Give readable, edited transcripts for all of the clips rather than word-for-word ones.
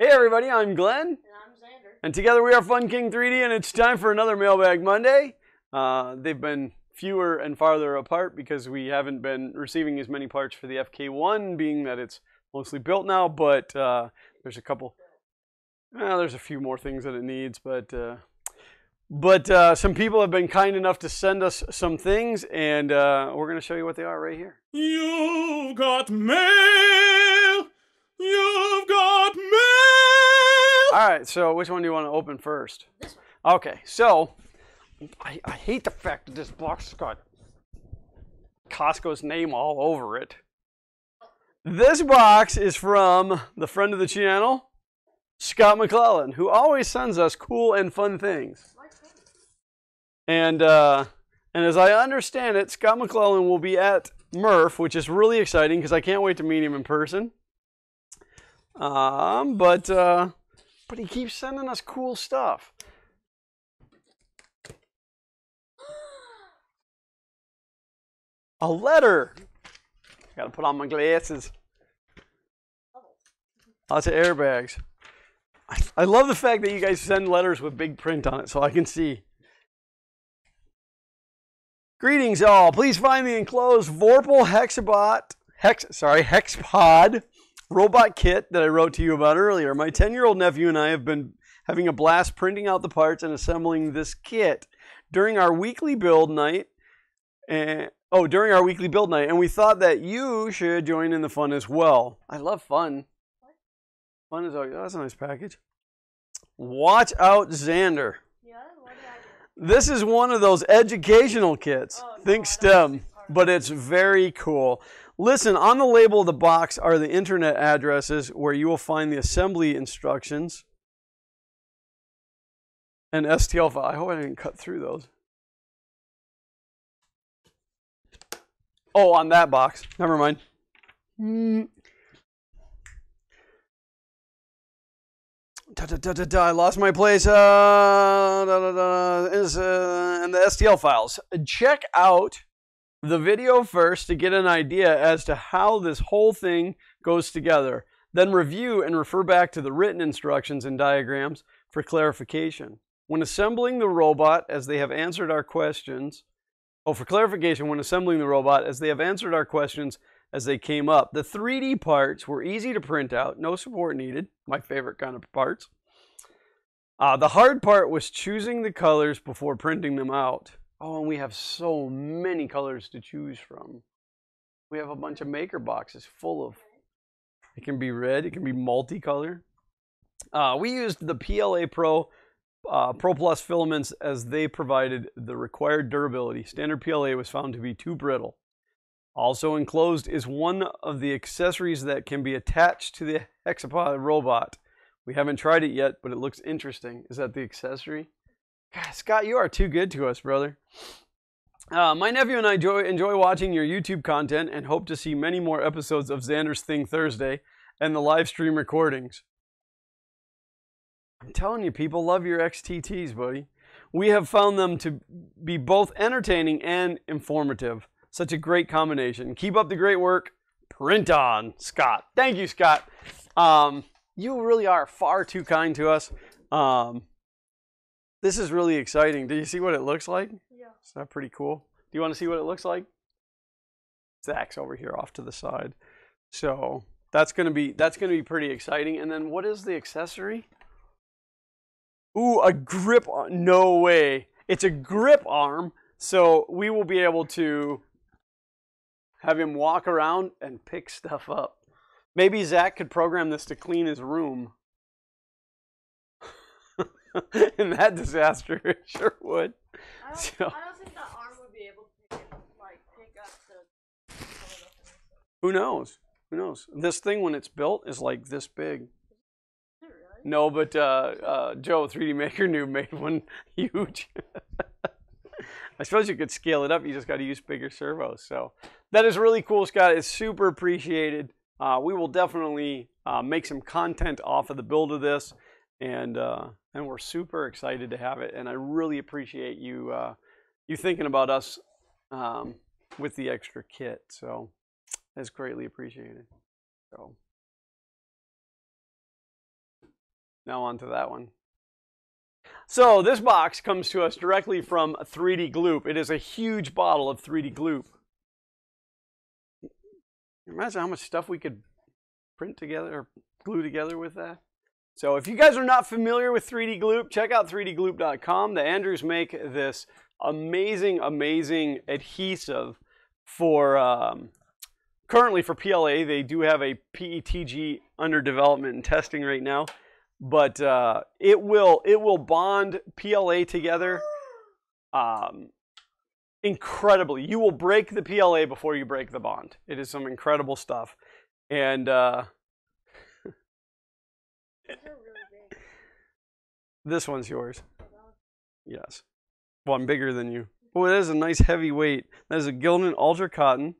Hey everybody, I'm Glenn. And I'm Xander. And together we are Fun King 3D, and it's time for another Mailbag Monday. They've been fewer and farther apart because we haven't been receiving as many parts for the FK1, being that it's mostly built now, but there's a couple, there's a few more things that it needs, but some people have been kind enough to send us some things, and we're going to show you what they are right here. You've got mail! You've got mail! All right, so which one do you want to open first? This one. Okay, so I hate the fact that this box has got Costco's name all over it. This box is from the friend of the channel, Scott McLellan, who always sends us cool and fun things. And as I understand it, Scott McLellan will be at Murph, which is really exciting because I can't wait to meet him in person. But he keeps sending us cool stuff. A letter. Gotta put on my glasses. Lots of airbags. I love the fact that you guys send letters with big print on it so I can see. Greetings all. Please find the enclosed Vorpal Hexapod robot kit that I wrote to you about earlier. My 10-year-old nephew and I have been having a blast printing out the parts and assembling this kit during our weekly build night. And we thought that you should join in the fun as well. I love fun. Fun is always, that's a nice package. Watch out, Xander. Yeah, what did I do? This is one of those educational kits. Oh, no, Think STEM, but it's very cool. Listen, on the label of the box are the internet addresses where you will find the assembly instructions and STL file. I hope I didn't cut through those. Oh, on that box. Never mind. I lost my place. And the STL files. Check out the video first to get an idea as to how this whole thing goes together. Then review and refer back to the written instructions and diagrams for clarification. When assembling the robot, as they have answered our questions, for clarification, when assembling the robot, as they have answered our questions as they came up, the 3D parts were easy to print out, no support needed, my favorite kind of parts. The hard part was choosing the colors before printing them out. Oh, and we have so many colors to choose from. We have a bunch of maker boxes full of, it can be red, it can be multicolor. We used the PLA Pro Plus filaments as they provided the required durability. Standard PLA was found to be too brittle. Also enclosed is one of the accessories that can be attached to the Hexapod robot. We haven't tried it yet, but it looks interesting. Is that the accessory? God, Scott, you are too good to us, brother. My nephew and I enjoy watching your YouTube content and hope to see many more episodes of Xander's Thing Thursday and the live stream recordings. I'm telling you, people love your XTTs, buddy. We have found them to be both entertaining and informative. Such a great combination. Keep up the great work. Print on, Scott. Thank you, Scott. You really are far too kind to us. This is really exciting. Do you see what it looks like? Yeah. Is that pretty cool? Do you want to see what it looks like? Zach's over here off to the side. So that's gonna be pretty exciting. And then what is the accessory? Ooh, a grip arm. No way. It's a grip arm, so we will be able to have him walk around and pick stuff up. Maybe Zach could program this to clean his room. In that disaster, it sure would. I don't think the arm would be able to pick up the... Who knows? Who knows? This thing, when it's built, is like this big. Is it really? No, but Joe, 3D Maker Noob, made one huge. I suppose you could scale it up. You just got to use bigger servos. So that is really cool, Scott. It's super appreciated. We will definitely make some content off of the build of this, and we're super excited to have it. And I really appreciate you you thinking about us with the extra kit. So that's greatly appreciated. So Now on to that one. So this box comes to us directly from 3D Gloop. It is a huge bottle of 3D Gloop. Imagine how much stuff we could print together or glue together with that. So if you guys are not familiar with 3D Gloop, check out 3dgloop.com. The Andrews make this amazing, amazing adhesive for, currently for PLA. They do have a PETG under development and testing right now. But it will bond PLA together incredibly. You will break the PLA before you break the bond. It is some incredible stuff. And this one's yours. Yes. Well, I'm bigger than you. Oh, that is a nice heavy weight. That is a Gildan Ultra Cotton.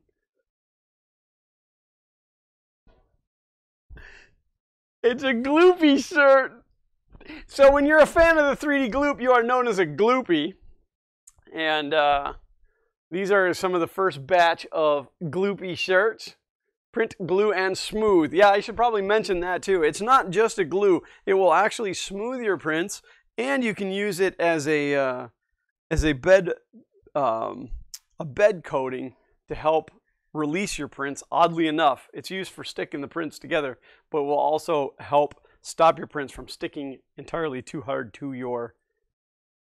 It's a Gloopie shirt. So when you're a fan of the 3D Gloop, you are known as a Gloopie. And these are some of the first batch of Gloopie shirts. Print, glue, and smooth. Yeah, I should probably mention that too. It's not just a glue. It will actually smooth your prints, and you can use it as a bed coating to help release your prints. Oddly enough, it's used for sticking the prints together, but will also help stop your prints from sticking entirely too hard to your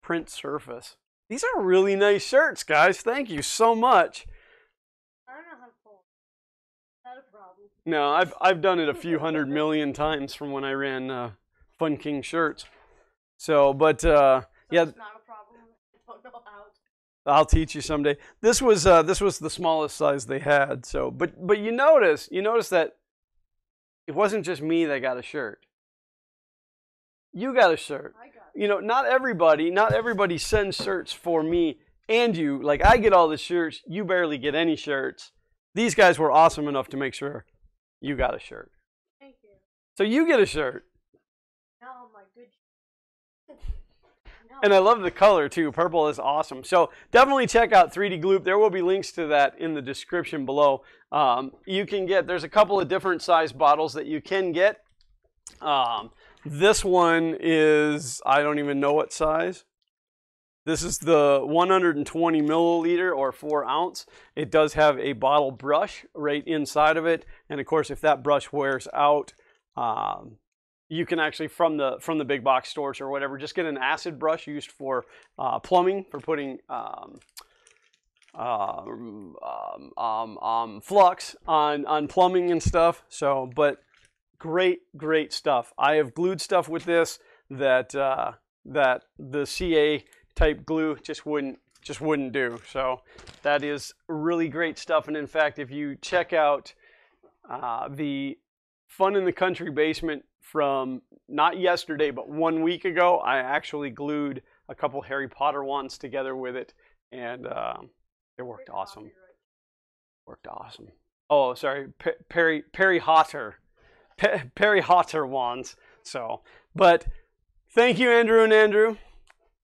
print surface. These are really nice shirts, guys. Thank you so much. I don't know how to fold. Not a problem. No, I've done it a few 100 million times from when I ran Fun King shirts. So, but So yeah, it's not a problem. I don't know how. I'll teach you someday. This was the smallest size they had. So, but you notice that it wasn't just me that got a shirt. You got a shirt. I got it. You know, not everybody sends shirts for me and you. Like, I get all the shirts, you barely get any shirts. These guys were awesome enough to make sure you got a shirt. Thank you. So you get a shirt. Now I'm like good. And I love the color too. Purple is awesome. So definitely check out 3D Gloop. There will be links to that in the description below. You can get, there's a couple of different size bottles that you can get. This one is, I don't even know what size. This is the 120 milliliter or 4 ounce. It does have a bottle brush right inside of it. And of course, if that brush wears out, you can actually, from the big box stores or whatever, just get an acid brush used for plumbing, for putting flux on plumbing and stuff. So, but great stuff. I have glued stuff with this that that the CA type glue just wouldn't do. So that is really great stuff. And in fact, if you check out the Fun in the Country basement from not yesterday, but 1 week ago, I actually glued a couple Harry Potter wands together with it, and it worked awesome. Worked awesome. Oh, sorry, Perry Hotter wands. So, but thank you, Andrew and Andrew.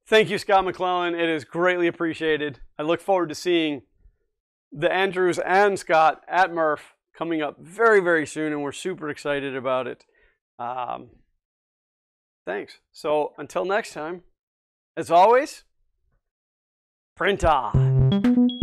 Thank you, Scott McLellan. It is greatly appreciated. I look forward to seeing the Andrews and Scott at Murph coming up very, very soon, and we're super excited about it. Thanks. So until next time, as always, print on.